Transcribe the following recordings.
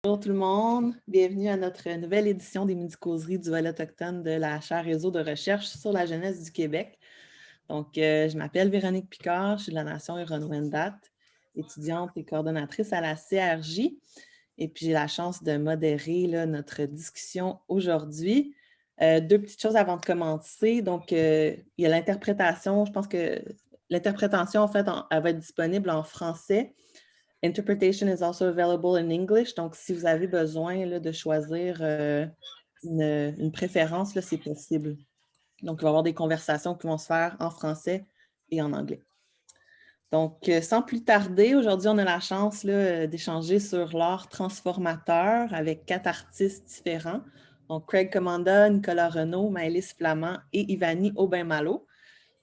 Bonjour tout le monde, bienvenue à notre nouvelle édition des Midi-causeries du volet autochtone de la chaire réseau de recherche sur la jeunesse du Québec. Donc, je m'appelle Véronique Picard, je suis de la Nation Huron-Wendat, étudiante et coordonnatrice à la CRJ. Et puis, j'ai la chance de modérer notre discussion aujourd'hui. Deux petites choses avant de commencer. Donc, il y a l'interprétation. Je pense que l'interprétation, en fait, elle va être disponible en français. Interpretation is also available in English. Donc, si vous avez besoin de choisir une préférence, c'est possible. Donc, il va y avoir des conversations qui vont se faire en français et en anglais. Donc, sans plus tarder, aujourd'hui, on a la chance d'échanger sur l'art transformateur avec 4 artistes différents. Donc, Craig Commanda, Nicolas Renaud, Maëlys Flamand et Ivani Aubin-Malo.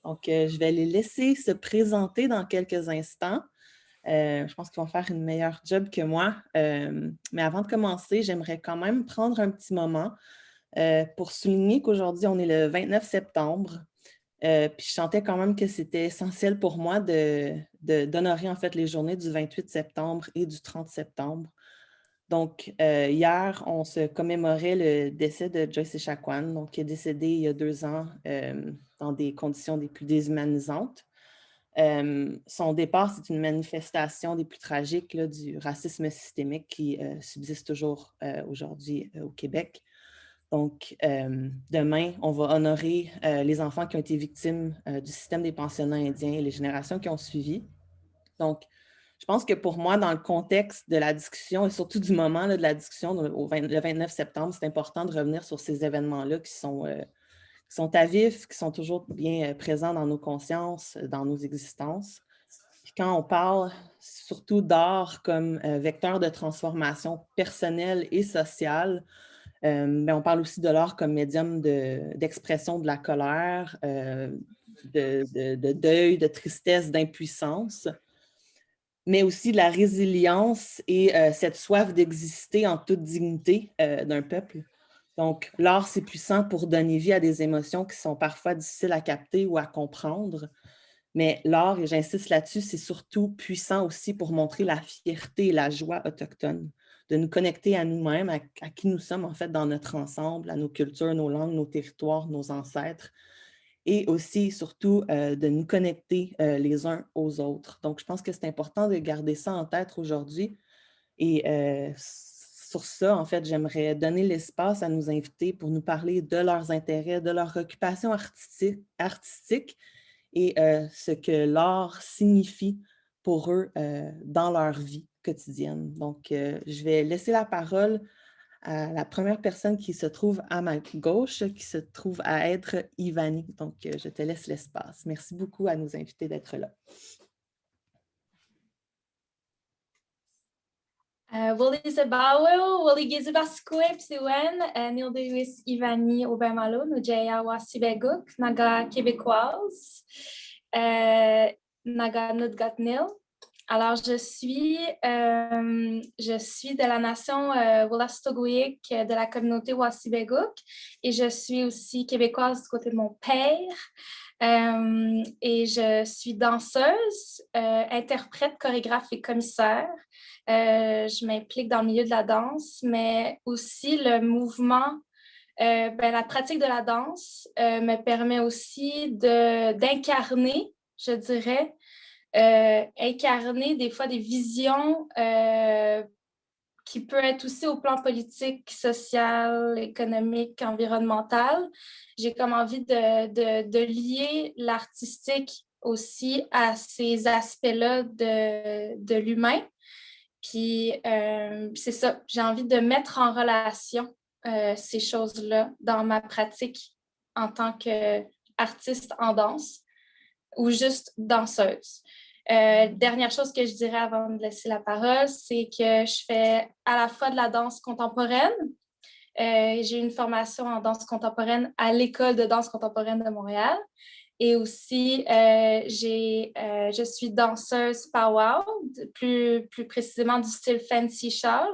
Donc, je vais les laisser se présenter dans quelques instants. Je pense qu'ils vont faire une meilleure job que moi. Mais avant de commencer, j'aimerais quand même prendre un petit moment pour souligner qu'aujourd'hui, on est le 29 septembre. Puis je sentais quand même que c'était essentiel pour moi d'honorer en fait les journées du 28 septembre et du 30 septembre. Donc, hier, on se commémorait le décès de Joyce Echaquan, donc qui est décédée il y a 2 ans dans des conditions des plus déshumanisantes. Son départ, c'est une manifestation des plus tragiques du racisme systémique qui subsiste toujours aujourd'hui au Québec. Donc, demain, on va honorer les enfants qui ont été victimes du système des pensionnats indiens et les générations qui ont suivi. Donc, je pense que pour moi, dans le contexte de la discussion et surtout du moment de la discussion, le 29 septembre, c'est important de revenir sur ces événements-là qui sont à vif, qui sont toujours bien présents dans nos consciences, dans nos existences. Puis quand on parle surtout d'art comme vecteur de transformation personnelle et sociale, on parle aussi de l'art comme médium d'expression de la colère, de deuil, de tristesse, d'impuissance, mais aussi de la résilience et cette soif d'exister en toute dignité d'un peuple. Donc, l'art, c'est puissant pour donner vie à des émotions qui sont parfois difficiles à capter ou à comprendre. Mais l'art, et j'insiste là-dessus, c'est surtout puissant aussi pour montrer la fierté et la joie autochtone, de nous connecter à nous-mêmes, à qui nous sommes en fait dans notre ensemble, à nos cultures, nos langues, nos territoires, nos ancêtres, et aussi surtout de nous connecter les uns aux autres. Donc, je pense que c'est important de garder ça en tête aujourd'hui. Et sur ça, en fait, j'aimerais donner l'espace à nos invités pour nous parler de leurs intérêts, de leur occupation artistique et ce que l'art signifie pour eux dans leur vie quotidienne. Donc, je vais laisser la parole à la première personne qui se trouve à ma gauche, qui se trouve à être Ivani. Donc, je te laisse l'espace. Merci beaucoup à nos invités d'être là. Woli Zebawo, Woli Gizibasquip Siwen, Neil Lewis Ivani Aubin-Malo, Nujaya Wasibeguk, Naga québécoise, Naga Nudgatnil. Alors, je suis de la nation Wolastoqiyik de la communauté Wasibeguk et je suis aussi québécoise du côté de mon père. Et je suis danseuse, interprète, chorégraphe et commissaire. Je m'implique dans le milieu de la danse, mais aussi le mouvement, la pratique de la danse me permet aussi d'incarner, je dirais, incarner des fois des visions qui peut être aussi au plan politique, social, économique, environnemental. J'ai comme envie de lier l'artistique aussi à ces aspects-là de l'humain. Puis c'est ça, j'ai envie de mettre en relation ces choses-là dans ma pratique en tant qu'artiste en danse ou juste danseuse. Dernière chose que je dirais avant de laisser la parole, c'est que je fais à la fois de la danse contemporaine. J'ai une formation en danse contemporaine à l'École de danse contemporaine de Montréal. Et aussi, je suis danseuse powwow, plus précisément du style Fancy Shawl.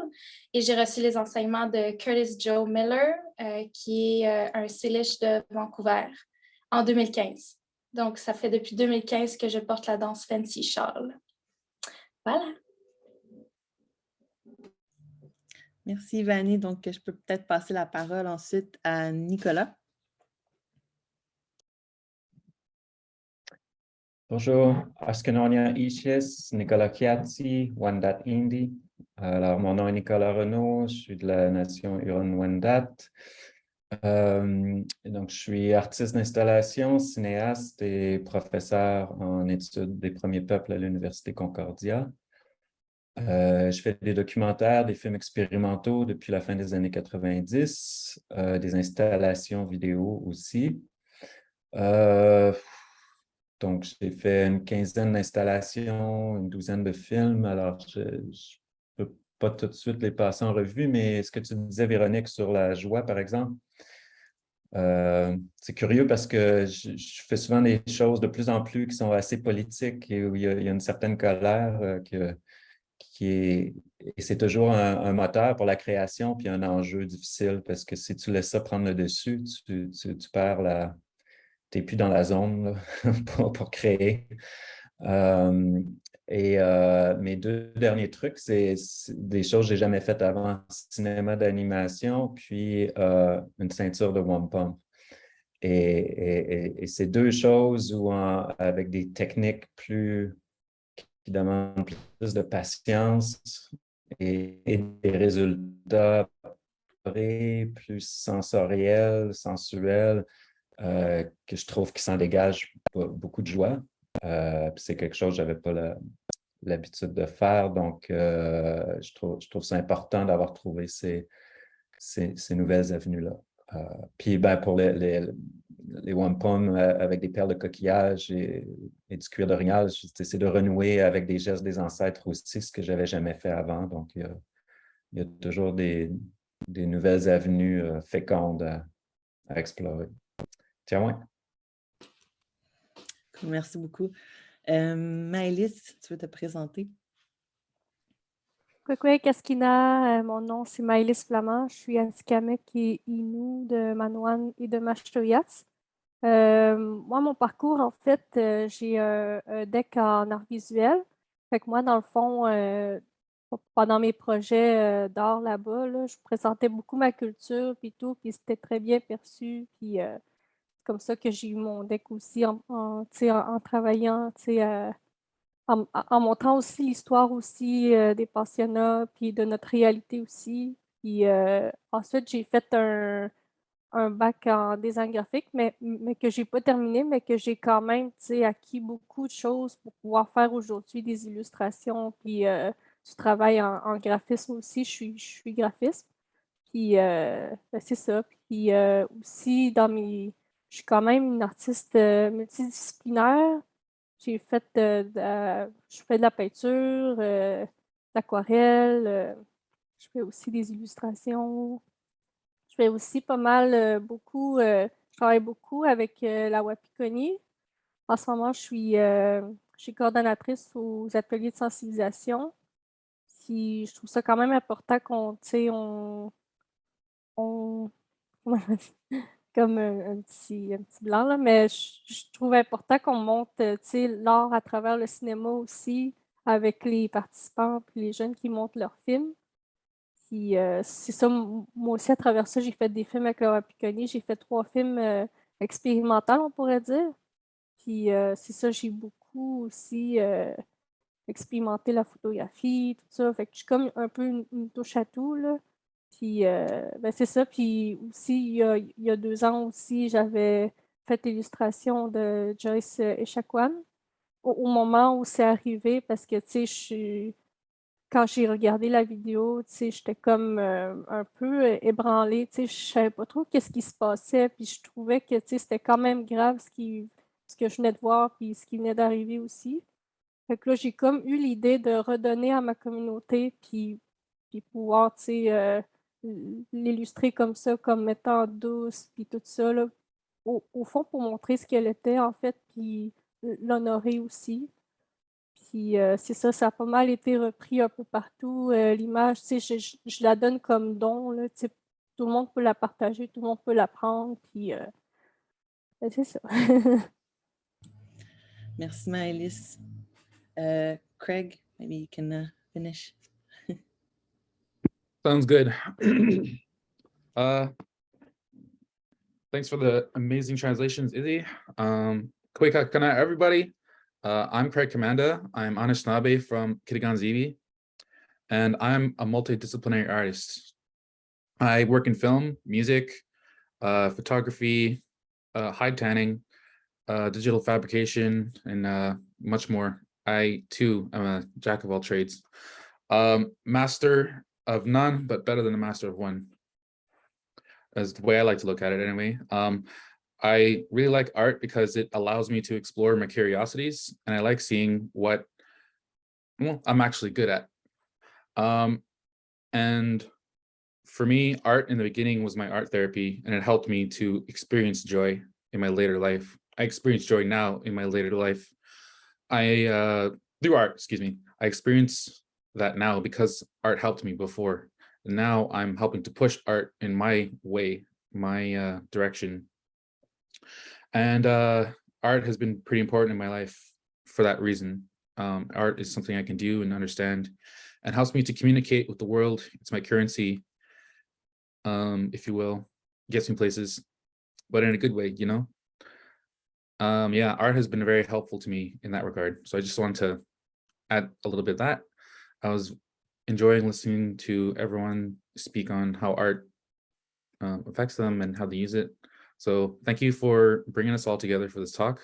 Et j'ai reçu les enseignements de Curtis Joe Miller, qui est un Salish de Vancouver, en 2015. Donc, ça fait depuis 2015 que je porte la danse Fancy Shawl. Voilà. Merci, Vanny. Donc, je peux peut-être passer la parole ensuite à Nicolas. Bonjour, Ascanonia Ichis, Nicolas Chiazzi, Wendat Indi. Alors, mon nom est Nicolas Renaud, je suis de la nation Huron-Wendat. Donc, je suis artiste d'installation, cinéaste et professeur en études des premiers peuples à l'Université Concordia. Je fais des documentaires, des films expérimentaux depuis la fin des années 90, des installations vidéo aussi. Donc, j'ai fait une quinzaine d'installations, une douzaine de films. Alors, je ne peux pas tout de suite les passer en revue, mais ce que tu disais, Véronique, sur la joie, par exemple, c'est curieux parce que je fais souvent des choses de plus en plus qui sont assez politiques et où il y a une certaine colère qui est... Et c'est toujours un moteur pour la création, puis un enjeu difficile parce que si tu laisses ça prendre le dessus, tu perds la... Tu n'es plus dans la zone là, pour créer. Mes deux derniers trucs, c'est des choses que je n'ai jamais faites avant, cinéma d'animation, puis une ceinture de wampum. Et c'est deux choses où, avec des techniques qui demandent plus de patience et des résultats plus sensoriels, sensuels, que je trouve qui s'en dégage beaucoup de joie. C'est quelque chose que je n'avais pas l'habitude de faire. Donc, je trouve ça important d'avoir trouvé ces nouvelles avenues-là. Puis, pour les wampum avec des perles de coquillage et du cuir d'orignal, c'est de renouer avec des gestes des ancêtres aussi, ce que je n'avais jamais fait avant. Donc, il y a toujours des nouvelles avenues fécondes à explorer. Tiens, ouais. Merci beaucoup. Maëlys, tu veux te présenter? Coucou, Kaskina, mon nom c'est Maëlys Flamand, je suis Atikamekw et Innu de Manoan et de Mashtoyas. Moi, mon parcours, en fait, j'ai un deck en art visuel. Fait que moi, dans le fond, pendant mes projets d'art là-bas, là, je présentais beaucoup ma culture puis tout, puis c'était très bien perçu. Puis c'est comme ça que j'ai eu mon deck aussi en travaillant, en montrant aussi l'histoire aussi des pensionnats, puis de notre réalité aussi. Puis ensuite, j'ai fait un bac en design graphique, mais que j'ai pas terminé, mais que j'ai quand même acquis beaucoup de choses pour pouvoir faire aujourd'hui des illustrations, puis du travail en graphisme aussi. Je suis graphiste. Puis c'est ça. Puis aussi, je suis quand même une artiste multidisciplinaire. Je fais de la peinture, de l'aquarelle, je fais aussi des illustrations. Je fais aussi pas mal, je travaille beaucoup avec la Wapikoni. En ce moment, je suis coordonnatrice aux ateliers de sensibilisation. Puis, je trouve ça quand même important qu'on, tu sais, on- comme un petit blanc, là, mais je trouve important qu'on montre l'art à travers le cinéma aussi, avec les participants et les jeunes qui montrent leurs films. Puis c'est ça, moi aussi, à travers ça, j'ai fait des films avec Laura Picconi. J'ai fait 3 films expérimentaux, on pourrait dire. Puis c'est ça, j'ai beaucoup aussi expérimenté la photographie, tout ça. Fait que je suis comme un peu une touche à tout, là. Puis c'est ça. Puis aussi, il y a 2 ans aussi, j'avais fait l'illustration de Joyce Echaquan au moment où c'est arrivé parce que, tu sais, quand j'ai regardé la vidéo, tu sais, j'étais comme un peu ébranlée, tu sais, je savais pas trop qu'est-ce qui se passait, puis je trouvais que, tu sais, c'était quand même grave ce que je venais de voir, puis ce qui venait d'arriver aussi. Fait que là, j'ai comme eu l'idée de redonner à ma communauté, puis pouvoir, tu sais, l'illustrer comme ça, comme étant douce, puis tout ça, là, au fond, pour montrer ce qu'elle était, en fait, puis l'honorer aussi. Puis c'est ça, ça a pas mal été repris un peu partout. L'image, tu sais, je la donne comme don, là, tu sais, tout le monde peut la partager, tout le monde peut la prendre, puis c'est ça. Merci, Maëlys. Craig, maybe you can finish. Sounds good. Thanks for the amazing translations, Izzy. Kweka kana everybody. I'm Craig Commanda. I'm Anishinaabe from Kitigan-Zibi, and I'm a multidisciplinary artist. I work in film, music, photography, hide tanning, digital fabrication, and much more. I too am a jack of all trades. Master of none, but better than a master of one. That's the way I like to look at it anyway. I really like art because it allows me to explore my curiosities, and I like seeing what I'm actually good at. And for me, art in the beginning was my art therapy, and it helped me to experience joy in my later life. I experience joy now in my later life. Through art, excuse me, I experience that now because art helped me before. And now I'm helping to push art in my way, my direction. And art has been pretty important in my life for that reason. Art is something I can do and understand and helps me to communicate with the world. It's my currency, if you will, gets me places, but in a good way, you know? Yeah, art has been very helpful to me in that regard. So I just wanted to add a little bit of that. I was enjoying listening to everyone speak on how art affects them and how they use it. So thank you for bringing us all together for this talk.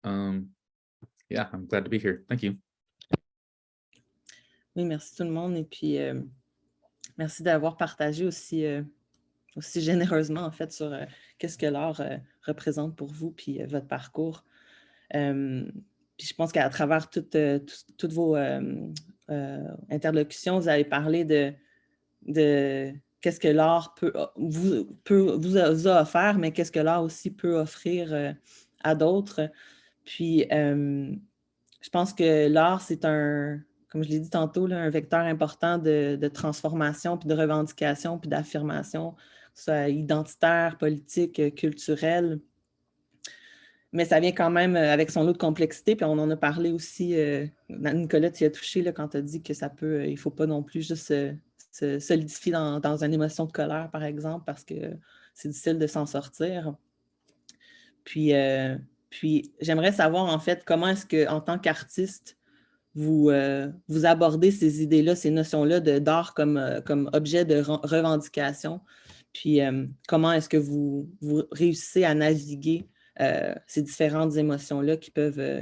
Yeah, I'm glad to be here. Thank you. Oui, merci tout le monde. Et puis, merci d'avoir partagé aussi, aussi généreusement, en fait, sur qu'est-ce que l'art représente pour vous, puis votre parcours. Puis je pense qu'à travers toutes vos interlocutions, vous avez parlé de qu'est-ce que l'art vous a offert, mais qu'est-ce que l'art aussi peut offrir à d'autres. Puis, je pense que l'art, c'est comme je l'ai dit tantôt, là, un vecteur important de transformation, puis de revendication, puis d'affirmation, que ce soit identitaire, politique, culturel. Mais ça vient quand même avec son lot de complexité, puis on en a parlé aussi, Nicolas, tu y as touché là, quand tu as dit que ça peut, il ne faut pas non plus juste se solidifier dans une émotion de colère, par exemple, parce que c'est difficile de s'en sortir. Puis j'aimerais savoir, en fait, comment est-ce qu'en tant qu'artiste, vous abordez ces idées-là, ces notions-là d'art comme objet de revendication, puis comment est-ce que vous réussissez à naviguer ces différentes émotions-là qui peuvent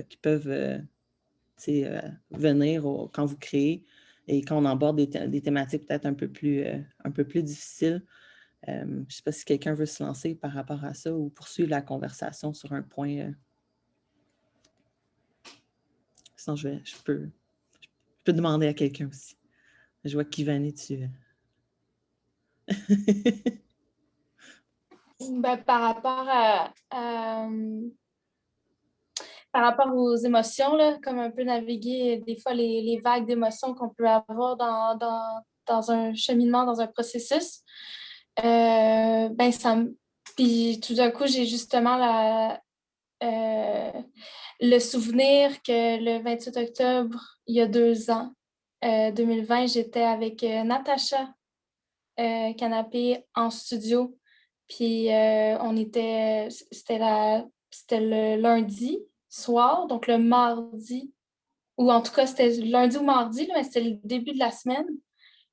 venir quand vous créez et quand on aborde des thématiques peut-être un peu plus difficiles. Je ne sais pas si quelqu'un veut se lancer par rapport à ça ou poursuivre la conversation sur un point. Sinon, je peux demander à quelqu'un aussi. Je vois qu'Ivani, tu... Ben, par rapport aux émotions, là, comme un peu naviguer des fois les vagues d'émotions qu'on peut avoir dans un cheminement, dans un processus, ben puis tout d'un coup, j'ai justement le souvenir que le 28 octobre, il y a 2 ans, 2020, j'étais avec Natacha Canapé en studio. Puis c'était le lundi soir, donc le mardi, ou en tout cas c'était lundi ou mardi, là, mais c'était le début de la semaine.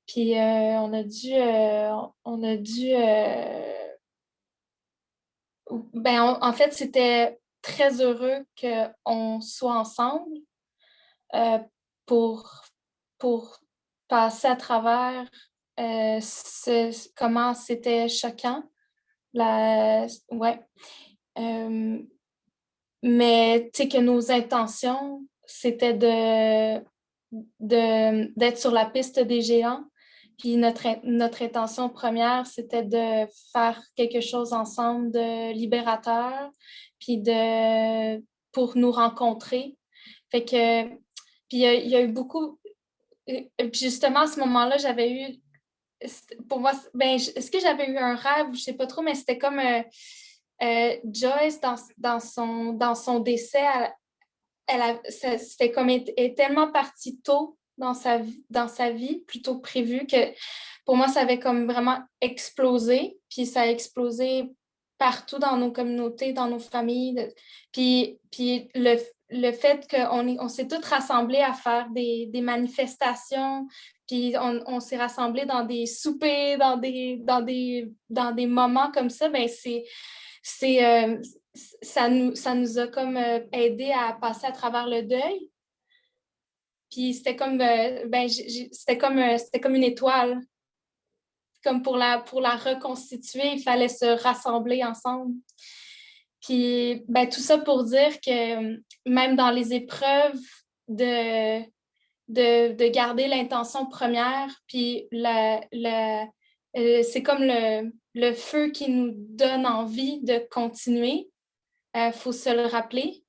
Puis on a dû en fait, c'était très heureux qu'on soit ensemble pour passer à travers comment c'était choquant. Ouais. Mais tu sais que nos intentions, c'était d'être sur la piste des géants. Puis notre intention première, c'était de faire quelque chose ensemble de libérateur, puis pour nous rencontrer. Fait que, puis il y a eu beaucoup... Puis justement, à ce moment-là, j'avais eu... Pour moi, ben, est-ce que j'avais eu un rêve? Je ne sais pas trop, mais c'était comme Joyce, dans son décès, c'était comme elle est tellement partie tôt dans sa vie plutôt que prévu, que pour moi, ça avait comme vraiment explosé. Puis ça a explosé partout dans nos communautés, dans nos familles. Puis le fait qu'on s'est tous rassemblés à faire des manifestations, puis on s'est rassemblés dans des soupers, dans des moments comme ça, ben ça nous a comme aidé à passer à travers le deuil. Puis c'était comme, c'était comme une étoile. Comme pour la reconstituer, il fallait se rassembler ensemble. Puis tout ça pour dire que même dans les épreuves, de garder l'intention première, puis c'est comme le feu qui nous donne envie de continuer. Faut se le rappeler.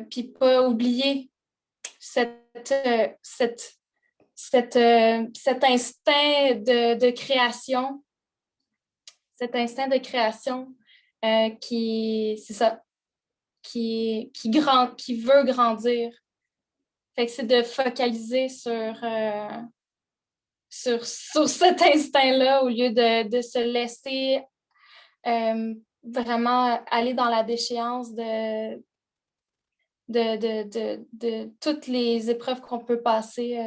Puis pas oublier cet instinct de création, c'est ça, qui veut grandir. Fait que c'est de focaliser sur cet instinct-là au lieu de se laisser vraiment aller dans la déchéance de toutes les épreuves qu'on peut passer,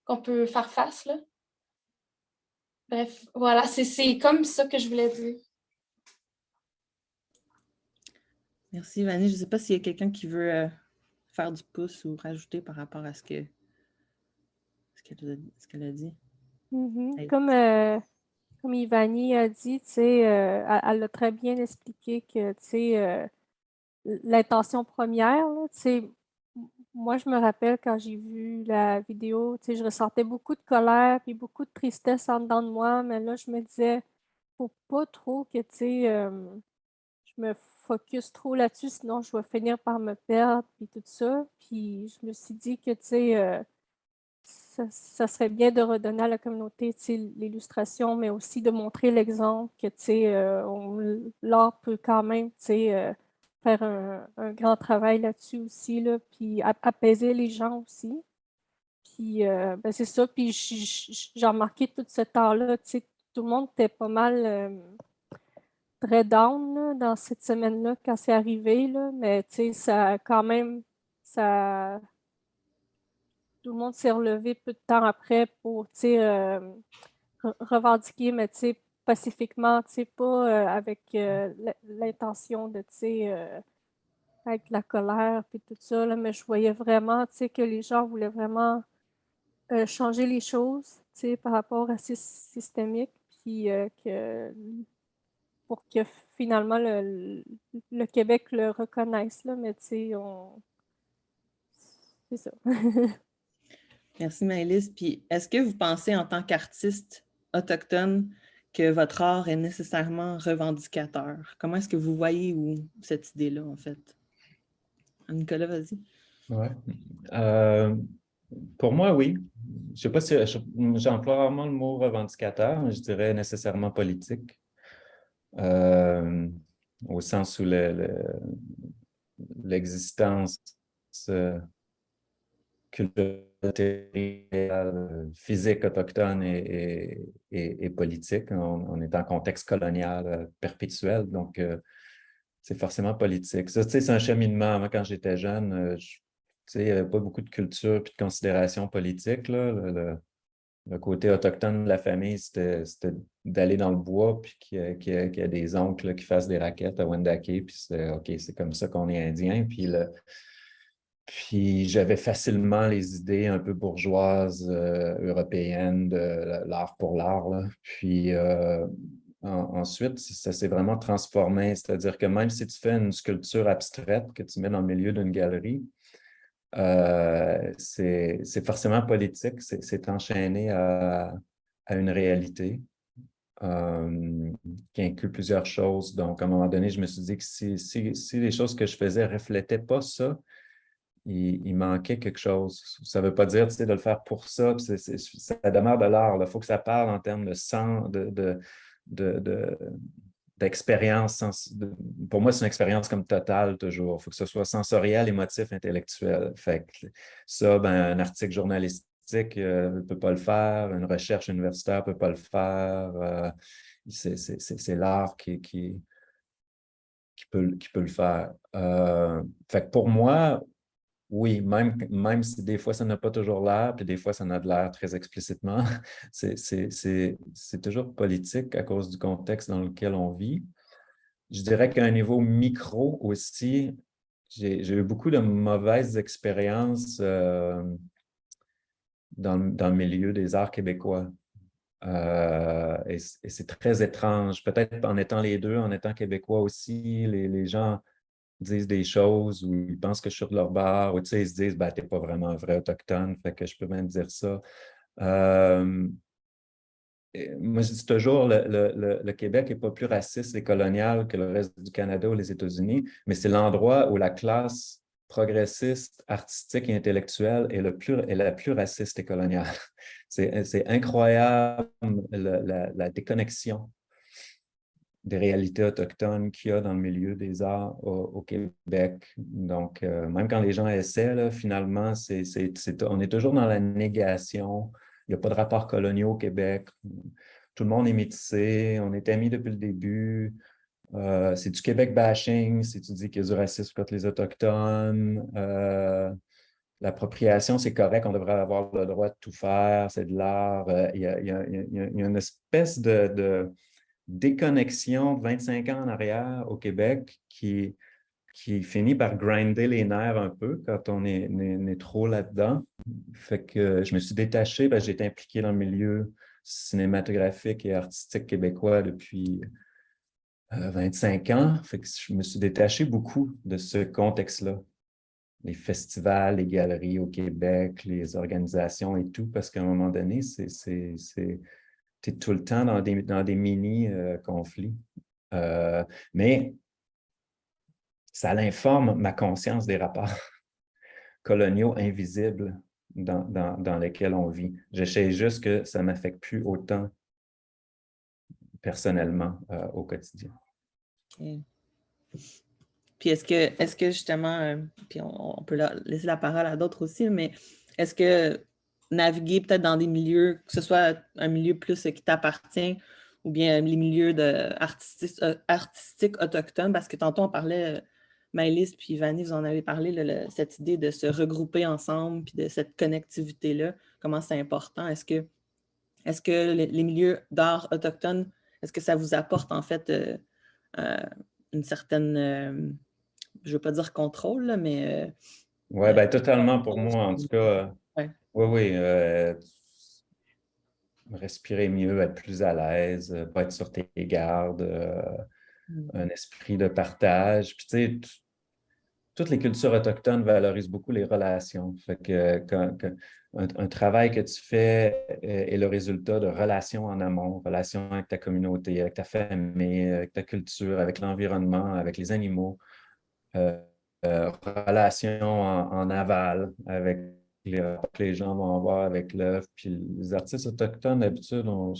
qu'on peut faire face, là. Bref, voilà, c'est comme ça que je voulais dire. Merci, Vanny. Je ne sais pas s'il y a quelqu'un qui veut faire du pouce ou rajouter par rapport à ce qu'elle a dit. Mm-hmm. Hey. Comme Ivani a dit, elle a très bien expliqué que l'intention première, là, moi, je me rappelle quand j'ai vu la vidéo, je ressentais beaucoup de colère et beaucoup de tristesse en dedans de moi, mais là, je me disais, faut pas trop que, je me focus trop là-dessus, sinon je vais finir par me perdre puis tout ça. Puis je me suis dit que, ça serait bien de redonner à la communauté, l'illustration, mais aussi de montrer l'exemple que, l'art peut quand même, faire un grand travail là-dessus aussi, là, puis apaiser les gens aussi. Puis, c'est ça. Puis, j'ai remarqué tout ce temps-là, tout le monde était pas mal très down là, dans cette semaine-là quand c'est arrivé, là, mais ça quand même, ça, tout le monde s'est relevé peu de temps après pour revendiquer, mais pacifiquement, pas avec l'intention de avec la colère et tout ça, là, mais je voyais vraiment que les gens voulaient vraiment changer les choses par rapport à ce systémique, puis pour que finalement le Québec le reconnaisse, là, mais c'est ça. Merci, Maëlys. Puis, est-ce que vous pensez en tant qu'artiste autochtone que votre art est nécessairement revendicateur? Comment est-ce que vous voyez cette idée-là, en fait? Nicolas, vas-y. Ouais. Pour moi, oui. Je ne sais pas si j'emploie rarement le mot revendicateur, mais je dirais nécessairement politique. Au sens où l'existence culturelle, physique autochtone et politique. On est en contexte colonial perpétuel, donc c'est forcément politique. Ça, c'est un cheminement. Moi, quand j'étais jeune, il n'y avait pas beaucoup de culture et de considération politique, là. Le côté autochtone de la famille, c'était d'aller dans le bois puis qu'il y ait des oncles là, qui fassent des raquettes à Wendake, puis c'est OK, c'est comme ça qu'on est indien. Puis j'avais facilement les idées un peu bourgeoises, européennes de l'art pour l'art, là. Puis ensuite, ça s'est vraiment transformé. C'est-à-dire que même si tu fais une sculpture abstraite que tu mets dans le milieu d'une galerie, c'est forcément politique, c'est enchaîné à une réalité qui inclut plusieurs choses. Donc, à un moment donné, je me suis dit que si les choses que je faisais ne reflétaient pas ça, il manquait quelque chose. Ça ne veut pas dire de le faire pour ça, ça demeure de l'art. Il faut que ça parle en termes de sens, d'expérience. Pour moi, c'est une expérience comme totale toujours. Il faut que ce soit sensoriel, émotif, intellectuel. Fait que ça, un article journalistique ne peut pas le faire, une recherche universitaire ne peut pas le faire. C'est l'art qui peut le faire. Fait que pour moi, oui, même si des fois ça n'a pas toujours l'air, puis des fois ça n'a de l'air très explicitement, c'est toujours politique à cause du contexte dans lequel on vit. Je dirais qu'à un niveau micro aussi, j'ai eu beaucoup de mauvaises expériences dans le milieu des arts québécois. Et c'est très étrange. Peut-être en étant les deux, en étant québécois aussi, les gens disent des choses ou ils pensent que je suis de leur bord, ou ils se disent « t'es pas vraiment un vrai autochtone, fait que je peux même dire ça ». Moi, je dis toujours, le Québec n'est pas plus raciste et colonial que le reste du Canada ou les États-Unis, mais c'est l'endroit où la classe progressiste, artistique et intellectuelle est la plus raciste et coloniale. C'est incroyable la déconnexion des réalités autochtones qu'il y a dans le milieu des arts au Québec. Donc, même quand les gens essaient, là, finalement, on est toujours dans la négation. Il n'y a pas de rapports coloniaux au Québec. Tout le monde est métissé. On est amis depuis le début. C'est du Québec bashing si tu dis qu'il y a du racisme contre les Autochtones. L'appropriation, c'est correct, on devrait avoir le droit de tout faire, c'est de l'art. Il y a une espèce de déconnexion de 25 ans en arrière au Québec qui finit par grinder les nerfs un peu quand on est trop là-dedans. Fait que je me suis détaché, j'ai été impliqué dans le milieu cinématographique et artistique québécois depuis 25 ans. Fait que je me suis détaché beaucoup de ce contexte-là. Les festivals, les galeries au Québec, les organisations et tout, parce qu'à un moment donné, tu es tout le temps dans des mini-conflits. Mais ça l'informe ma conscience des rapports coloniaux invisibles dans lesquels on vit. J'essaie juste que ça ne m'affecte plus autant personnellement au quotidien. Okay. Puis est-ce que justement, puis on peut laisser la parole à d'autres aussi, mais est-ce que naviguer peut-être dans des milieux, que ce soit un milieu plus qui t'appartient ou bien les milieux artistiques autochtones, parce que tantôt on parlait, Maëlys puis Vanny, vous en avez parlé, cette idée de se regrouper ensemble puis de cette connectivité-là, comment c'est important. Est-ce que les milieux d'art autochtones, est-ce que ça vous apporte en fait une certaine, je ne veux pas dire contrôle, là, mais... Oui, totalement pour moi, en tout cas. Ouais. Oui, respirer mieux, être plus à l'aise, pas être sur tes gardes, un esprit de partage. Puis tu sais, toutes les cultures autochtones valorisent beaucoup les relations. Fait que un travail que tu fais est le résultat de relations en amont, relations avec ta communauté, avec ta famille, avec ta culture, avec l'environnement, avec les animaux, relations en aval, avec que les gens vont avoir avec l'œuvre. Puis les artistes autochtones, d'habitude, ont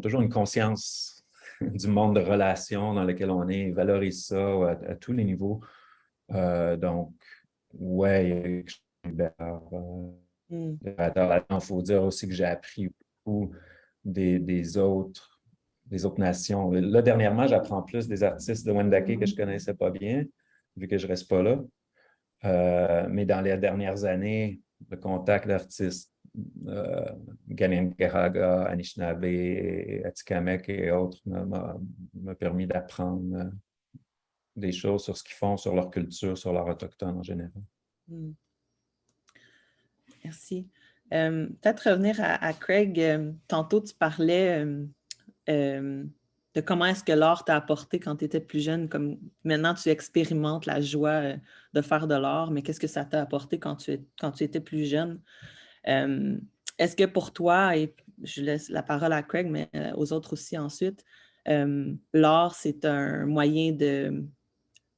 toujours une conscience du monde de relations dans lequel on est, ils valorisent ça à tous les niveaux. Donc, ouais, il y a quelque chose il faut dire aussi que j'ai appris beaucoup des autres nations. Là, dernièrement, j'apprends plus des artistes de Wendake que je ne connaissais pas bien, vu que je ne reste pas là. Mais dans les dernières années, le contact d'artistes Kanien'kehá:ka, Anishinaabe, Atikamekw et autres m'a permis d'apprendre des choses sur ce qu'ils font, sur leur culture, sur leur autochtone en général. Merci. Peut-être revenir à Craig. Tantôt, tu parlais de comment est-ce que l'art t'a apporté quand tu étais plus jeune. Comme maintenant, tu expérimentes la joie de faire de l'art, mais qu'est-ce que ça t'a apporté quand tu étais plus jeune? Est-ce que pour toi, et je laisse la parole à Craig, mais aux autres aussi ensuite, l'art, c'est un moyen de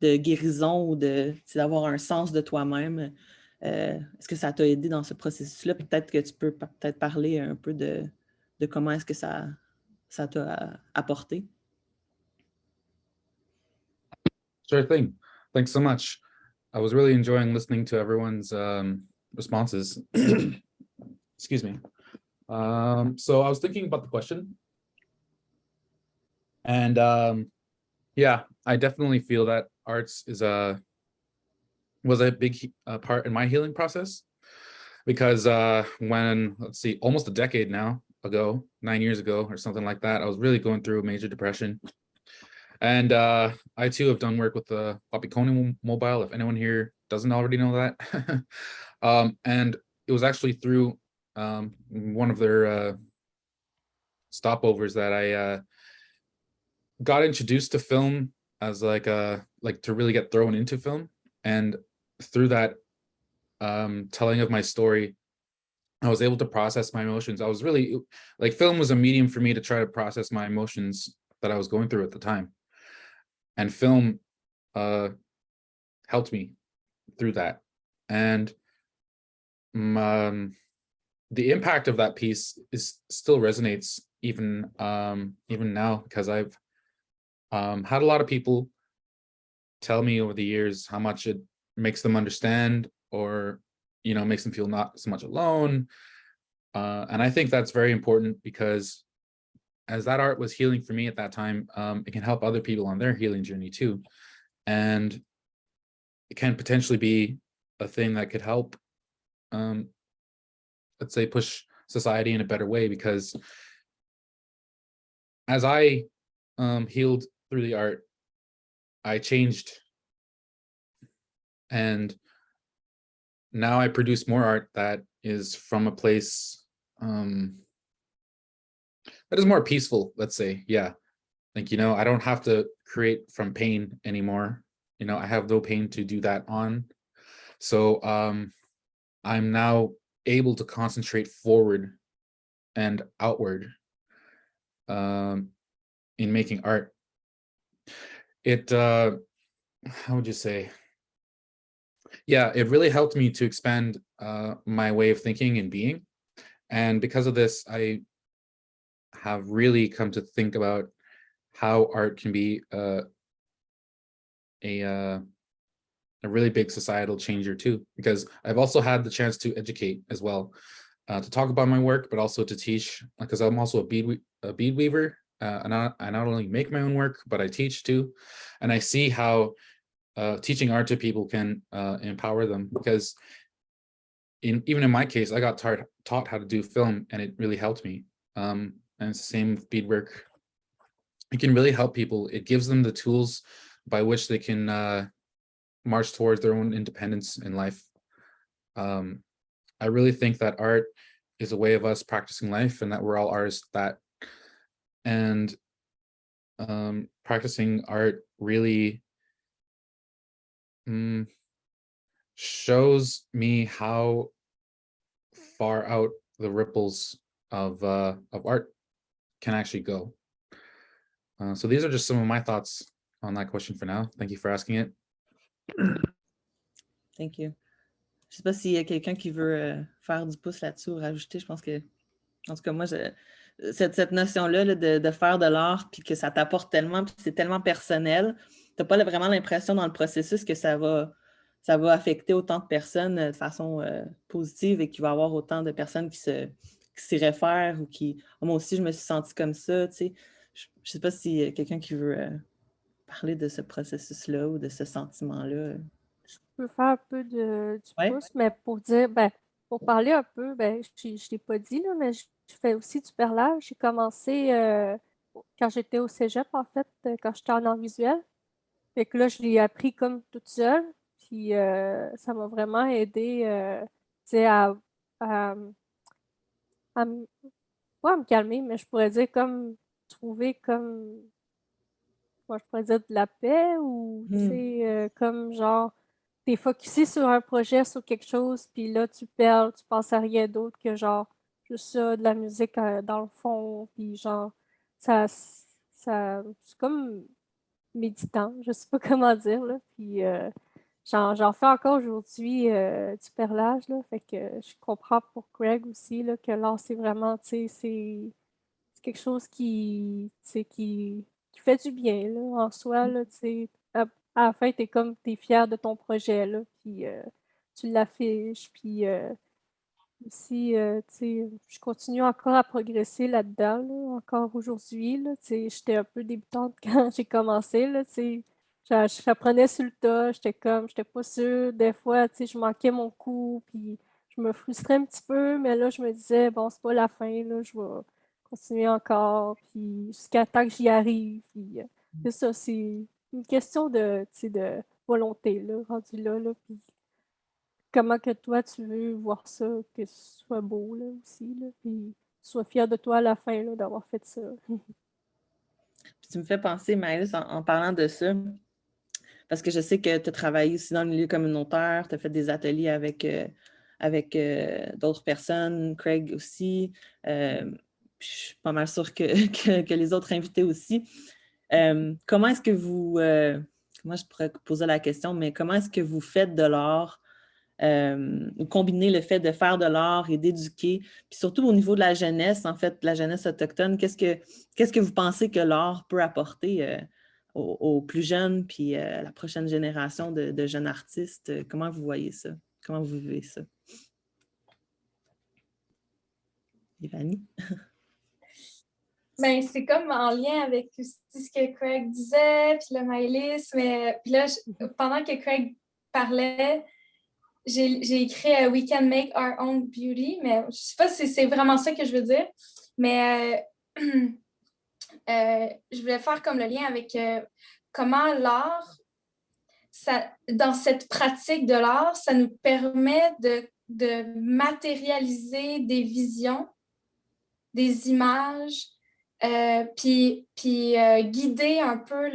guérison ou d'avoir un sens de toi-même? Est-ce que ça t'a aidé dans ce processus-là? Peut-être que tu peux peut-être parler un peu de comment est-ce que ça ça t'a apporté? Sure thing. Thanks so much. I was really enjoying listening to everyone's responses. Excuse me. So I was thinking about the question, and yeah, I definitely feel that arts was a big part in my healing process, because when, let's see, almost a decade now ago, 9 years ago or something like that, I was really going through a major depression. And I too have done work with the Wapikoni Mobile, if anyone here doesn't already know that. And it was actually through one of their stopovers that I got introduced to film as like to really get thrown into film. And through that telling of my story, I was able to process my emotions. I was really like, film was a medium for me to try to process my emotions that I was going through at the time. And film helped me through that. And the impact of that piece still resonates even now, because I've had a lot of people tell me over the years how much it makes them understand, or makes them feel not so much alone. And I think that's very important, because as that art was healing for me at that time, it can help other people on their healing journey too. And it can potentially be a thing that could help, let's say, push society in a better way, because as I healed through the art, I changed, and now I produce more art that is from a place that is more peaceful, let's say. Yeah, like, I don't have to create from pain anymore. I have no pain to do that on. So I'm now able to concentrate forward and outward in making art. It how would you say? Yeah, it really helped me to expand my way of thinking and being. And because of this, I have really come to think about how art can be a really big societal changer too, because I've also had the chance to educate as well, to talk about my work, but also to teach, because I'm also a bead weaver. And I not only make my own work, but I teach too. And I see how teaching art to people can empower them, because even in my case, I got taught how to do film, and it really helped me. And it's the same with beadwork. It can really help people. It gives them the tools by which they can march towards their own independence in life. I really think that art is a way of us practicing life, and that we're all artists. And practicing art really shows me how far out the ripples of art can actually go. So these are just some of my thoughts on that question for now. Thank you for asking it. Thank you. Je ne sais pas s'il y a quelqu'un qui veut faire du pouce là-dessus ou rajouter. Je pense que, en tout cas, moi, cette notion-là là, de faire de l'art, puis que ça t'apporte tellement, puis c'est tellement personnel, tu n'as pas vraiment l'impression dans le processus que ça va affecter autant de personnes de façon positive, et qu'il va y avoir autant de personnes qui s'y réfèrent, ou qui, oh, moi aussi, je me suis sentie comme ça. Tu sais. Je ne sais pas s'il y a quelqu'un qui veut parler de ce processus-là ou de ce sentiment-là. Je peux faire un peu du Ouais. pouce, mais pour dire, pour parler un peu, je ne l'ai pas dit, là, mais je fais aussi du perlage. J'ai commencé quand j'étais au cégep, en fait, quand j'étais en art visuel. Fait que là, je l'ai appris comme toute seule. Puis ça m'a vraiment aidé tu sais, à, pas à me calmer, mais je pourrais dire comme trouver comme, moi je pourrais dire de la paix, ou tu sais, comme genre, t'es focusé sur un projet, sur quelque chose, puis là tu perds, tu penses à rien d'autre que genre juste ça, de la musique dans le fond, puis genre c'est comme méditant, je sais pas comment dire, là, puis j'en fais encore aujourd'hui du perlage, là, fait que je comprends pour Craig aussi, là, que l'art c'est vraiment, tu sais, c'est quelque chose qui fait du bien là, en soi. Là, à la fin, t'es fier de ton projet, là, puis tu l'affiches, puis aussi, je continue encore à progresser là-dedans, là, encore aujourd'hui. Là, j'étais un peu débutante quand j'ai commencé. Là, j'apprenais sur le tas, j'étais pas sûre. Des fois, je manquais mon coup, puis je me frustrais un petit peu, mais là, je me disais, bon, c'est pas la fin, là, je vais continuer encore, puis jusqu'à temps que j'y arrive. Puis, c'est ça, c'est une question de volonté, là, rendu là, puis comment que toi, tu veux voir ça, que ce soit beau, là, aussi, là, puis sois fier de toi à la fin, là, d'avoir fait ça. Puis tu me fais penser, Maëlys, en parlant de ça, parce que je sais que tu as travaillé aussi dans le milieu communautaire, tu as fait des ateliers avec d'autres personnes, Craig aussi. Je suis pas mal sûre que les autres invités aussi. Comment est-ce que vous, comment je pourrais poser la question, mais comment est-ce que vous faites de l'art, ou combiner le fait de faire de l'art et d'éduquer, puis surtout au niveau de la jeunesse, en fait, la jeunesse autochtone, qu'est-ce que vous pensez que l'art peut apporter aux plus jeunes, puis à la prochaine génération de jeunes artistes? Comment vous voyez ça? Comment vous vivez ça? Ivani? Ben, c'est comme en lien avec aussi ce que Craig disait, puis le Maëlys, mais puis là, pendant que Craig parlait, j'ai écrit We can make our own beauty, mais je sais pas si c'est vraiment ça que je veux dire, mais je voulais faire comme le lien avec comment l'art, dans cette pratique de l'art, ça nous permet de matérialiser des visions, des images, puis guider un peu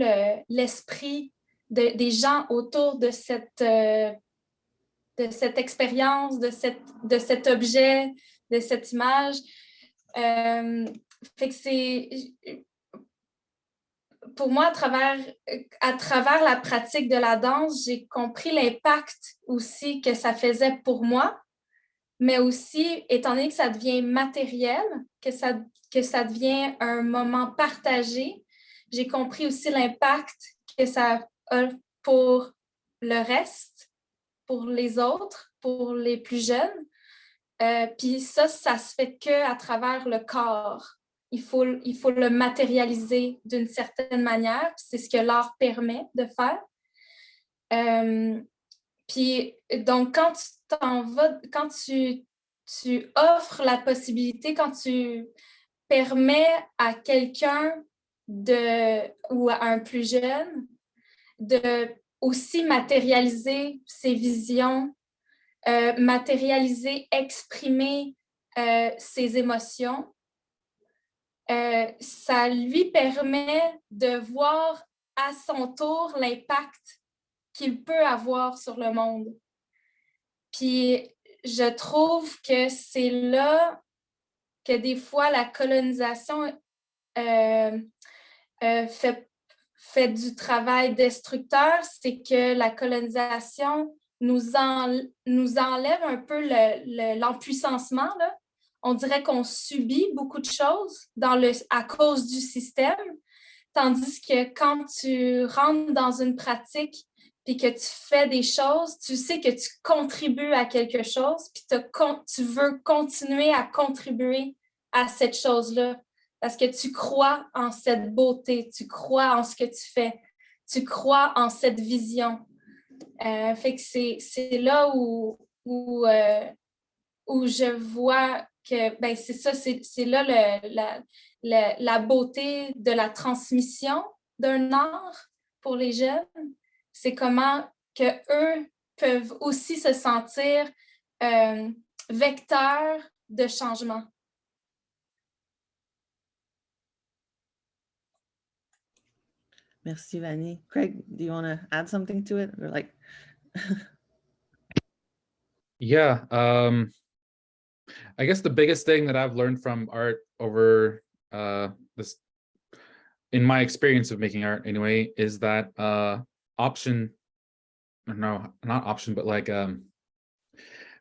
l'esprit des gens autour de cette expérience, de cet objet, de cette image. Fait que c'est... Pour moi, à travers la pratique de la danse, j'ai compris l'impact aussi que ça faisait pour moi, mais aussi, étant donné que ça devient matériel, que ça devient un moment partagé, j'ai compris aussi l'impact que ça a pour le reste, pour les autres, pour les plus jeunes. Puis ça se fait qu'à travers le corps. Il faut le matérialiser d'une certaine manière. C'est ce que l'art permet de faire. Puis donc, quand tu t'en vas, quand tu offres la possibilité, quand tu permets à quelqu'un ou à un plus jeune de aussi matérialiser ses visions, matérialiser, exprimer ses émotions, ça lui permet de voir à son tour l'impact qu'il peut avoir sur le monde. Puis je trouve que c'est là que des fois la colonisation fait du travail destructeur, c'est que la colonisation nous enlève un peu l'empuissancement. On dirait qu'on subit beaucoup de choses à cause du système, tandis que quand tu rentres dans une pratique puis que tu fais des choses, tu sais que tu contribues à quelque chose, puis tu veux continuer à contribuer à cette chose-là parce que tu crois en cette beauté, tu crois en ce que tu fais, tu crois en cette vision. Fait que c'est là où je vois que ben, c'est ça, c'est là la beauté de la transmission d'un art pour les jeunes. C'est comment que eux peuvent aussi se sentir vecteurs de changement. Merci, Vanny. Craig, do you want to add something to it? Or like... Yeah. I guess the biggest thing that I've learned from art over this, in my experience of making art anyway, is that like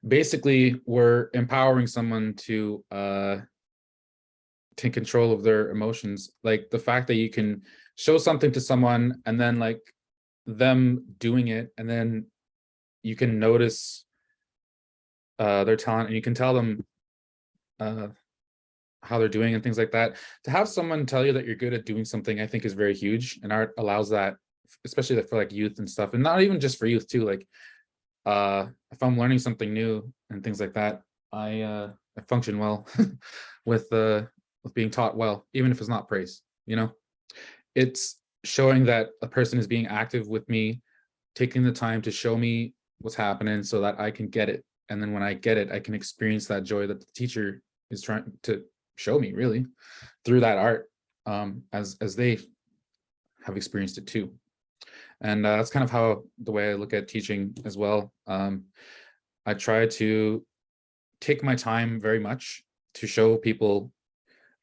basically we're empowering someone to take control of their emotions. Like the fact that you can show something to someone and then like them doing it, and then you can notice their talent, and you can tell them how they're doing and things like that. To have someone tell you that you're good at doing something, I think is very huge, and art allows that, especially for like youth and stuff, and not even just for youth too. Like if I'm learning something new and things like that, I function well with being taught well, even if it's not praise. It's showing that a person is being active with me, taking the time to show me what's happening so that I can get it. And then when I get it, I can experience that joy that the teacher is trying to show me, really, through that art, as they have experienced it too. And that's kind of how the way I look at teaching as well. I try to take my time very much to show people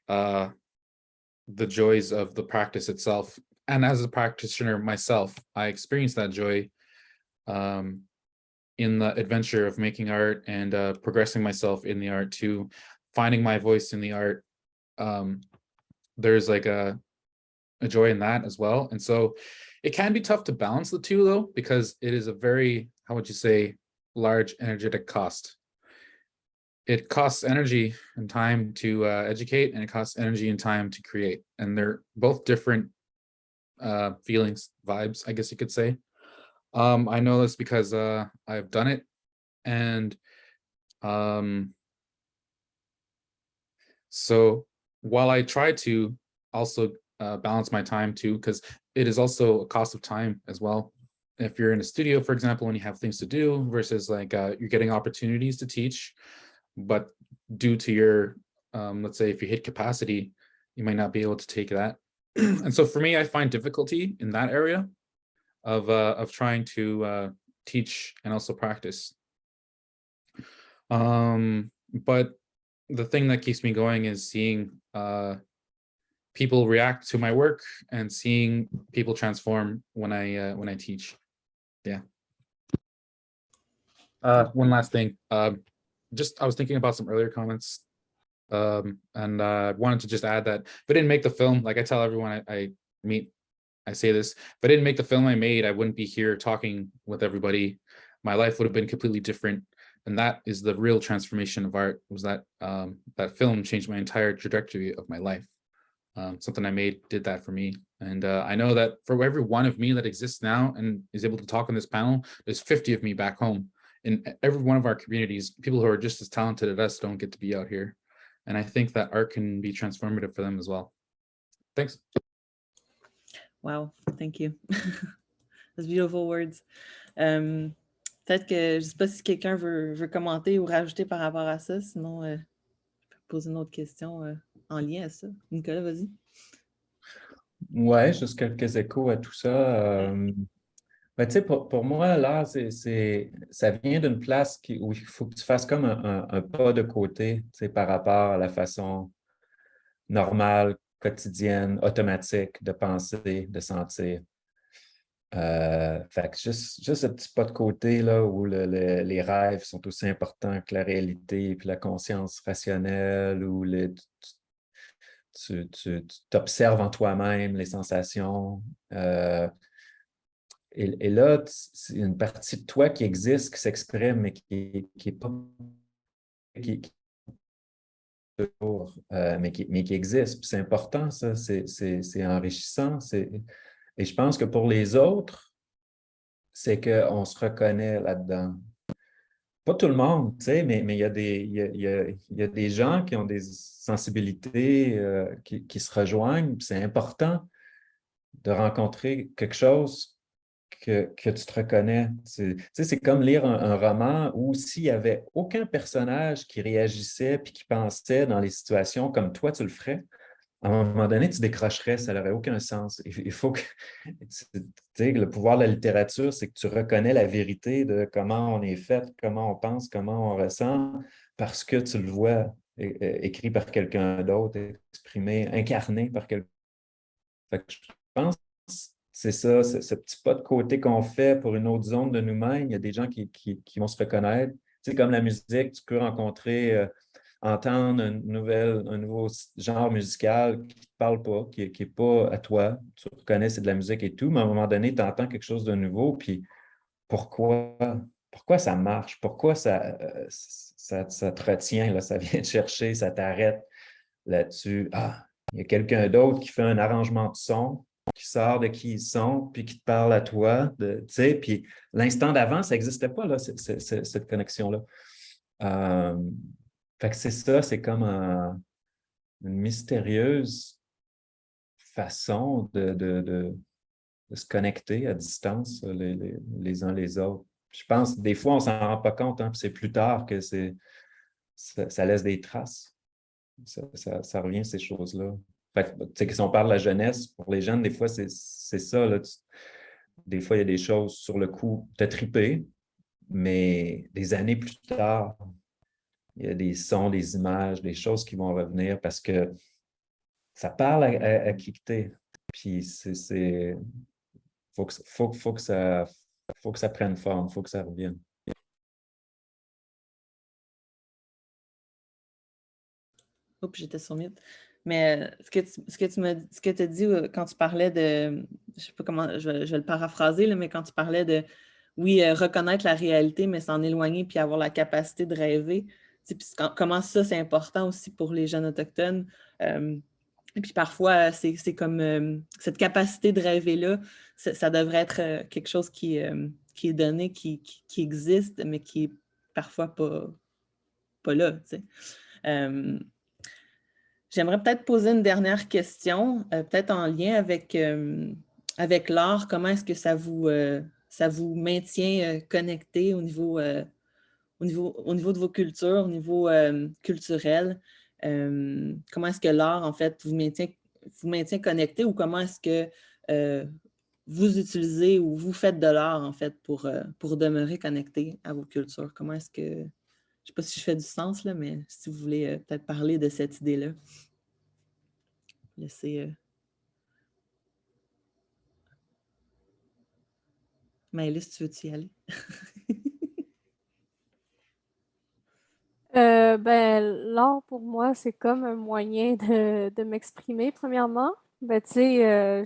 the joys of the practice itself. And as a practitioner myself, I experience that joy in the adventure of making art and progressing myself in the art too, finding my voice in the art. There's like a joy in that as well. And so it can be tough to balance the two though, because it is a very, how would you say, large energetic cost. It costs energy and time to educate, and it costs energy and time to create. And they're both different feelings, vibes, I guess you could say. I know this because I've done it. And so while I try to also balance my time too, because it is also a cost of time as well. If you're in a studio, for example, and you have things to do versus like you're getting opportunities to teach, but due to your, let's say if you hit capacity, you might not be able to take that. And so for me, I find difficulty in that area of trying to teach and also practice. But the thing that keeps me going is seeing people react to my work and seeing people transform when I teach. Yeah. One last thing. I was thinking about some earlier comments, and wanted to just add that if I didn't make the film, like I tell everyone I meet, I say this, if I didn't make the film I made, I wouldn't be here talking with everybody. My life would have been completely different. And that is the real transformation of art, was that that film changed my entire trajectory of my life. Something I made did that for me. And I know that for every one of me that exists now and is able to talk on this panel, there's 50 of me back home. In every one of our communities, people who are just as talented as us don't get to be out here. And I think that art can be transformative for them as well. Thanks. Wow, thank you. Those beautiful words. Peut-être que, je ne sais pas si quelqu'un veut commenter ou rajouter par rapport à ça, sinon je peux poser une autre question en lien à ça. Nicolas, vas-y. Ouais, juste quelques échos à tout ça. Ben, tu sais, pour moi, l'art, ça vient d'une place où il faut que tu fasses comme un pas de côté, tu sais, par rapport à la façon normale, quotidienne, automatique de penser, de sentir. Fait que juste ce petit pas de côté là, où les rêves sont aussi importants que la réalité, puis la conscience rationnelle, où tu t'observes en toi-même les sensations. Et là, c'est une partie de toi qui existe, qui s'exprime, mais qui est pas... mais qui existe. Puis c'est important, ça. C'est enrichissant. Et je pense que pour les autres, c'est qu'on se reconnaît là-dedans. Pas tout le monde, tu sais, mais il y a des gens qui ont des sensibilités qui se rejoignent. C'est important de rencontrer quelque chose que tu te reconnais. Tu sais, c'est comme lire un roman où s'il n'y avait aucun personnage qui réagissait puis qui pensait dans les situations comme toi, tu le ferais, à un moment donné, tu décrocherais, ça n'aurait aucun sens. Il faut que, tu sais, le pouvoir de la littérature, c'est que tu reconnais la vérité de comment on est fait, comment on pense, comment on ressent, parce que tu le vois écrit par quelqu'un d'autre, exprimé, incarné par quelqu'un. Fait que je pense que c'est ça, ce petit pas de côté qu'on fait pour une autre zone de nous-mêmes. Il y a des gens qui vont se reconnaître. Tu sais, comme la musique, tu peux rencontrer... entendre un nouveau genre musical qui ne te parle pas, qui n'est pas à toi. Tu reconnais c'est de la musique et tout, mais à un moment donné, tu entends quelque chose de nouveau, puis pourquoi ça marche? Pourquoi ça te retient, là, ça vient te chercher, ça t'arrête là-dessus? Ah, il y a quelqu'un d'autre qui fait un arrangement de son, qui sort de qui ils sont, puis qui te parle à toi, tu sais, puis l'instant d'avant, ça n'existait pas, là, cette connexion-là. Fait que c'est ça, c'est comme une mystérieuse façon de se connecter à distance les uns les autres. Je pense, des fois, on ne s'en rend pas compte, hein, puis c'est plus tard que ça laisse des traces. Ça revient, ces choses-là. Fait que, tu sais, si on parle de la jeunesse, pour les jeunes, des fois, c'est ça. Là, des fois, il y a des choses sur le coup, tu as trippé, mais des années plus tard, il y a des sons, des images, des choses qui vont revenir parce que ça parle à qui que t'es. Puis faut que ça prenne forme, faut que ça revienne. Oups, j'étais sur mute. Mais ce que tu as dit quand tu parlais de, je ne sais pas comment, je vais le paraphraser, là, mais quand tu parlais de, oui, reconnaître la réalité, mais s'en éloigner puis avoir la capacité de rêver, puis comment ça, c'est important aussi pour les jeunes autochtones. Et puis parfois, c'est comme cette capacité de rêver-là, ça devrait être quelque chose qui est donné, qui existe, mais qui est parfois pas là. Tu sais. J'aimerais peut-être poser une dernière question, peut-être en lien avec l'art. Comment est-ce que ça vous maintient connecté au niveau de vos cultures, au niveau culturel? Comment est-ce que l'art, en fait, vous maintient connecté ou comment est-ce que vous utilisez ou vous faites de l'art, en fait, pour demeurer connecté à vos cultures? Comment est-ce que... Je ne sais pas si je fais du sens, là, mais si vous voulez peut-être parler de cette idée-là. Laissez... Maëlys, tu veux-tu y aller? L'art pour moi, c'est comme un moyen de m'exprimer, premièrement. Tu sais,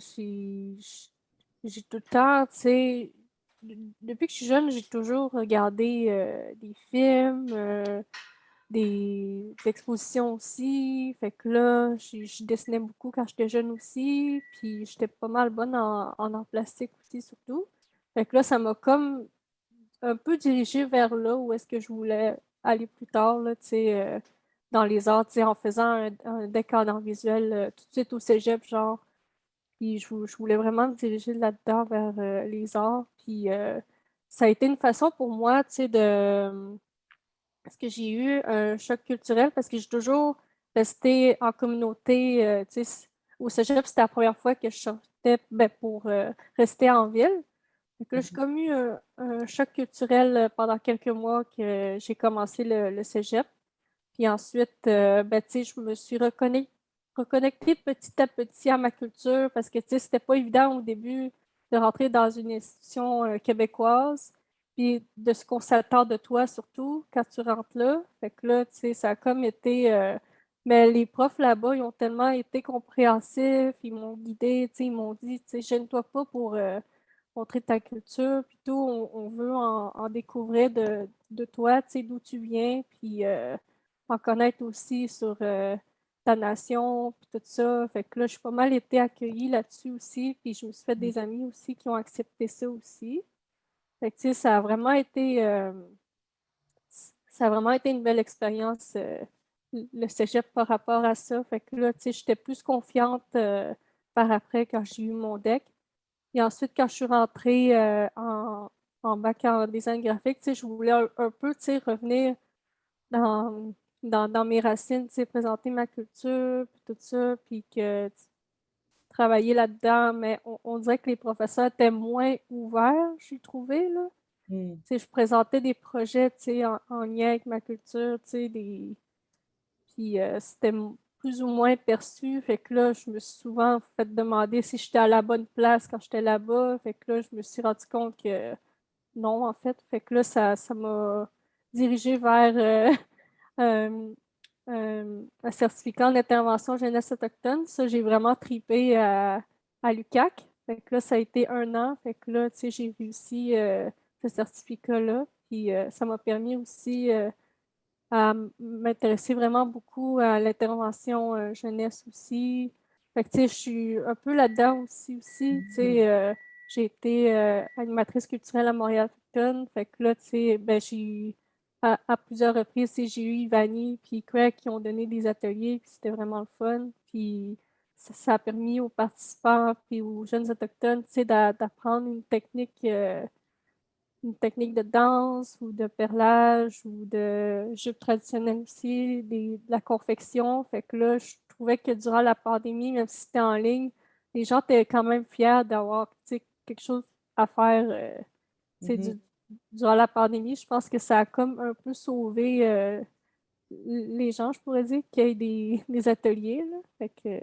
j'ai tout le temps, tu sais, depuis que je suis jeune, j'ai toujours regardé des films, des expositions aussi. Fait que là, je dessinais beaucoup quand j'étais jeune aussi, puis j'étais pas mal bonne en art plastique aussi, surtout. Fait que là, ça m'a comme un peu dirigée vers là où est-ce que je voulais aller plus tard, là, tu sais, dans les arts, tu sais, en faisant un deck en art visuel tout de suite au cégep, genre. Puis je voulais vraiment me diriger là-dedans vers les arts. Puis ça a été une façon pour moi, tu sais, parce que j'ai eu un choc culturel parce que j'ai toujours resté en communauté, tu sais, au cégep, c'était la première fois que je sortais pour rester en ville. Donc là, j'ai comme eu un choc culturel pendant quelques mois que j'ai commencé le cégep. Puis ensuite, tu sais, je me suis reconnectée petit à petit à ma culture parce que, tu sais, c'était pas évident au début de rentrer dans une institution québécoise, puis de ce qu'on s'attend de toi, surtout quand tu rentres là. Fait que là, tu sais, ça a comme été... mais les profs là-bas, ils ont tellement été compréhensifs, ils m'ont guidée, tu sais, ils m'ont dit, tu sais, gêne-toi pas pour montrer ta culture, puis tout, on veut en découvrir de toi, tu sais, d'où tu viens, puis en connaître aussi sur ta nation, puis tout ça. Fait que là, je suis pas mal été accueillie là-dessus aussi, puis je me suis fait des amis aussi qui ont accepté ça aussi. Fait que, tu sais, ça a vraiment été une belle expérience, le cégep par rapport à ça. Fait que là, tu sais, j'étais plus confiante par après quand j'ai eu mon deck. Et ensuite, quand je suis rentrée en bac en design graphique, tu sais, je voulais un peu, tu sais, revenir dans, dans mes racines, tu sais, présenter ma culture, puis tout ça, puis que travailler là-dedans, mais on dirait que les professeurs étaient moins ouverts, j'ai trouvé, là. Mm. Tu sais, je présentais des projets, tu sais, en lien avec ma culture, tu sais, puis c'était plus ou moins perçu, fait que là, je me suis souvent fait demander si j'étais à la bonne place quand j'étais là-bas, fait que là, je me suis rendu compte que non, en fait, fait que là, ça m'a dirigée vers un certificat en intervention jeunesse autochtone. Ça, j'ai vraiment tripé à l'UQAC. Fait que là, ça a été 1 an. Fait que là, tu sais, j'ai réussi ce certificat-là. Puis ça m'a permis aussi à m'intéresser vraiment beaucoup à l'intervention jeunesse aussi. Fait que, tu sais, je suis un peu là-dedans aussi. Tu sais, j'ai été animatrice culturelle à Montréal Autochtone. Fait que là, tu sais, ben, à plusieurs reprises, tu sais, j'ai eu Ivani puis Craig qui ont donné des ateliers, puis c'était vraiment le fun. Puis ça a permis aux participants puis aux jeunes autochtones, tu sais, d'apprendre une technique de danse ou de perlage ou de jupe traditionnelle aussi, de la confection. Fait que là, je trouvais que durant la pandémie, même si c'était en ligne, les gens étaient quand même fiers d'avoir quelque chose à faire Mhm. durant la pandémie. Je pense que ça a comme un peu sauvé les gens, je pourrais dire, qu'il y ait des ateliers. Là. Fait que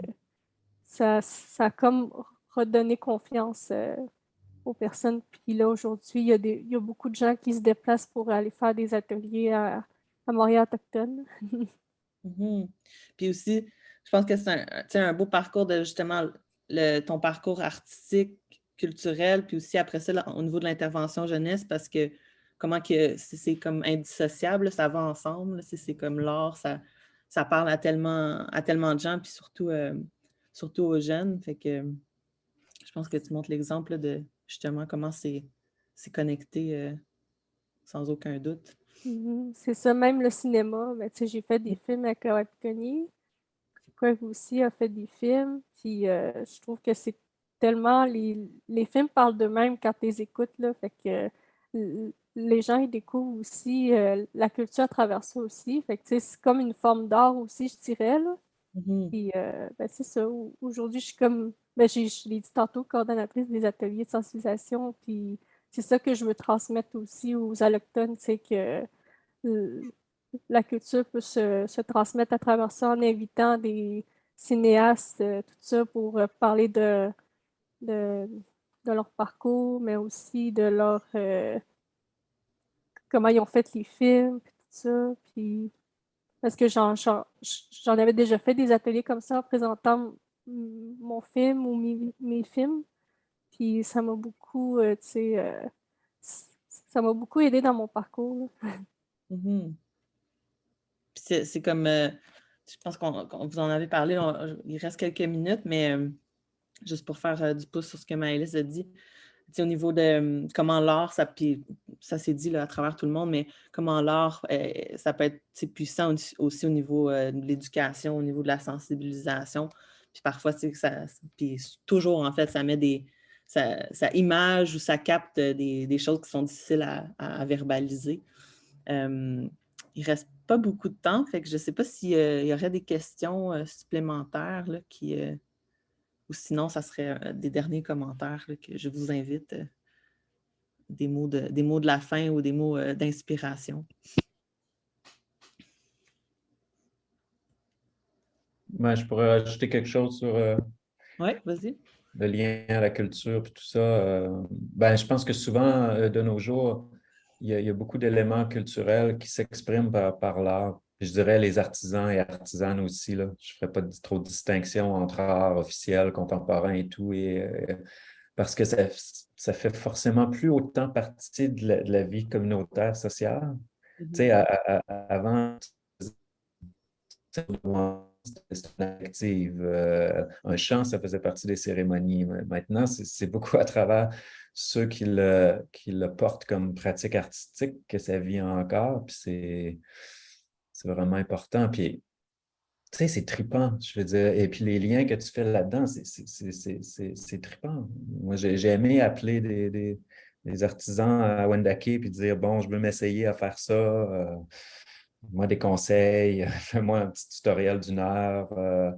ça a comme redonné confiance aux personnes. Puis là, aujourd'hui, il y a beaucoup de gens qui se déplacent pour aller faire des ateliers à Montréal autochtone. Mhm. Puis aussi, je pense que c'est tu sais, un beau parcours de justement ton parcours artistique, culturel, puis aussi après ça, là, au niveau de l'intervention jeunesse, parce que comment que c'est comme indissociable, là, ça va ensemble, là, c'est comme l'art, ça parle à tellement de gens, puis surtout aux jeunes. Fait que je pense que tu montres l'exemple là, de justement comment c'est connecté sans aucun doute. C'est ça, même le cinéma. Ben, tu sais, j'ai fait des films avec Laura Picconi. Craig aussi a fait des films. Puis je trouve que c'est tellement. Les films parlent d'eux-mêmes quand tu les écoutes. Là, fait que les gens ils découvrent aussi la culture à travers ça aussi. Fait que tu sais, c'est comme une forme d'art aussi, je dirais. Là. Mhm. Puis ben, c'est ça. Aujourd'hui, je suis comme. Ben, je l'ai dit tantôt, coordonnatrice des ateliers de sensibilisation. Puis c'est ça que je veux transmettre aussi aux Allochtones, c'est que euh, la culture peut se transmettre à travers ça en invitant des cinéastes, tout ça, pour parler de, de leur parcours, mais aussi de comment ils ont fait les films, puis tout ça. Puis, parce que j'en avais déjà fait des ateliers comme ça en présentant mon film ou mes films. Puis ça m'a beaucoup, tu sais, ça m'a beaucoup aidé dans mon parcours. Là. Mhm. Puis c'est comme, je pense qu'on vous en avait parlé, il reste quelques minutes, mais juste pour faire du pouce sur ce que Maëlys a dit, au niveau de comment l'art, puis ça s'est dit là, à travers tout le monde, mais comment l'art, ça peut être puissant aussi au niveau de l'éducation, au niveau de la sensibilisation. Puis parfois, puis toujours, en fait, ça met ça image ou ça capte des choses qui sont difficiles à verbaliser. Il ne reste pas beaucoup de temps, fait que je ne sais pas s'il y aurait des questions supplémentaires là, ou sinon, ça serait des derniers commentaires là, que je vous invite, des mots de la fin ou des mots d'inspiration. Ben, je pourrais ajouter quelque chose sur Oui, vas-y. le lien à la culture et tout ça. Ben, je pense que souvent, de nos jours, il y a beaucoup d'éléments culturels qui s'expriment par l'art. Je dirais les artisans et artisanes aussi. Là. Je ne ferais pas trop de distinction entre art officiel, contemporain et tout. Parce que ça fait forcément plus autant partie de la vie communautaire, sociale. Tu sais, avant, c'était une active. Un chant, ça faisait partie des cérémonies. Maintenant, c'est beaucoup à travers ceux qui le portent comme pratique artistique que ça vit encore. Puis c'est vraiment important. Puis, tu sais, c'est trippant, je veux dire. Et puis, les liens que tu fais là-dedans, c'est trippant. Moi, j'ai aimé appeler des artisans à Wendake puis dire, bon, je veux m'essayer à faire ça. Moi, des conseils, fais-moi un petit tutoriel d'1 heure.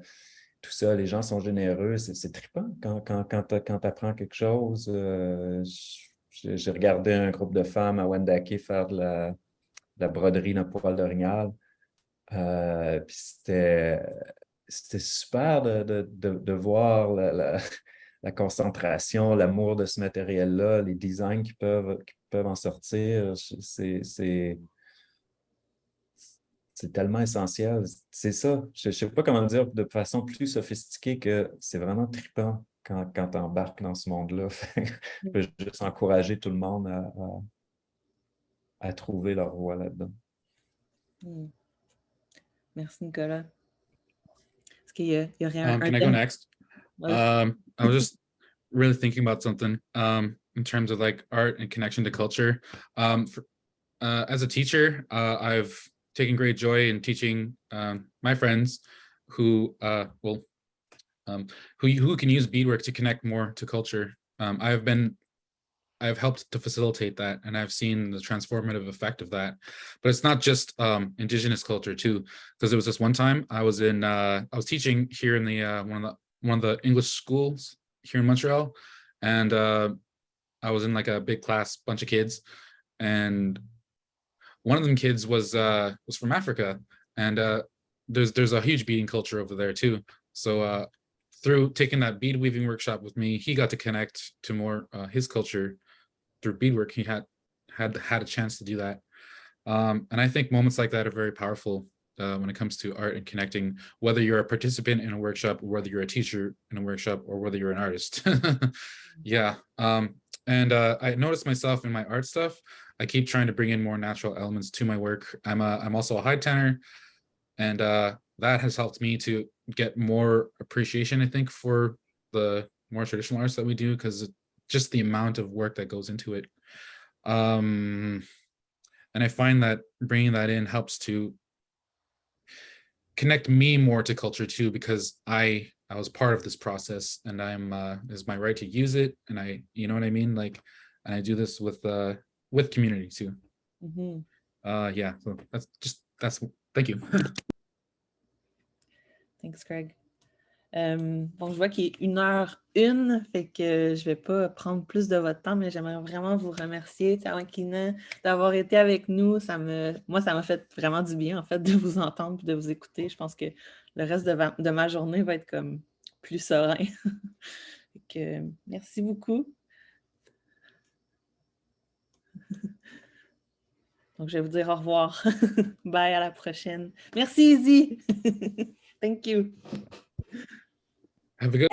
Tout ça, les gens sont généreux. C'est trippant quand tu apprends quelque chose. J'ai regardé un groupe de femmes à Wendake faire de la broderie dans poil d'orignal. Puis c'était super de voir la concentration, l'amour de ce matériel-là, les designs qui peuvent en sortir. c'est tellement essentiel. C'est ça. Je ne sais pas comment dire de façon plus sophistiquée que c'est vraiment trippant quand tu embarques dans ce monde-là. Je peux juste encourager tout le monde à trouver leur voie là-dedans. Merci, Nicolas. Est-ce qu'il y aurait un Can I go next? Ouais. I was just really thinking about something in terms of like art and connection to culture. As a teacher, I've taken great joy in teaching my friends who who can use beadwork to connect more to culture. I've helped to facilitate that, and I've seen the transformative effect of that. But it's not just indigenous culture too, because there was this one time I was teaching here in the one of the English schools here in Montreal, and I was in like a big class, bunch of kids, and one of them kids was from Africa, and there's a huge beading culture over there too. So through taking that bead weaving workshop with me, he got to connect to more his culture through beadwork. He had a chance to do that, and I think moments like that are very powerful when it comes to art and connecting, whether you're a participant in a workshop, or whether you're a teacher in a workshop, or whether you're an artist. Yeah. And I noticed myself in my art stuff, I keep trying to bring in more natural elements to my work. I'm also a high tenor, and that has helped me to get more appreciation, I think, for the more traditional arts that we do, because just the amount of work that goes into it. And I find that bringing that in helps to connect me more to culture too, because I was part of this process, and it's my right to use it, and you know what I mean, like, and I do this with community too. Yeah, so that's thank you. Thanks, Craig. Bon, je vois qu'il est 1h01, fait que je ne vais pas prendre plus de votre temps, mais j'aimerais vraiment vous remercier, Tawakina, d'avoir été avec nous. Moi, ça m'a fait vraiment du bien, en fait, de vous entendre et de vous écouter. Je pense que le reste de ma journée va être comme plus serein. Fait que, merci beaucoup. Donc, je vais vous dire au revoir. Bye, à la prochaine. Merci, Izzy. Thank you. Have a good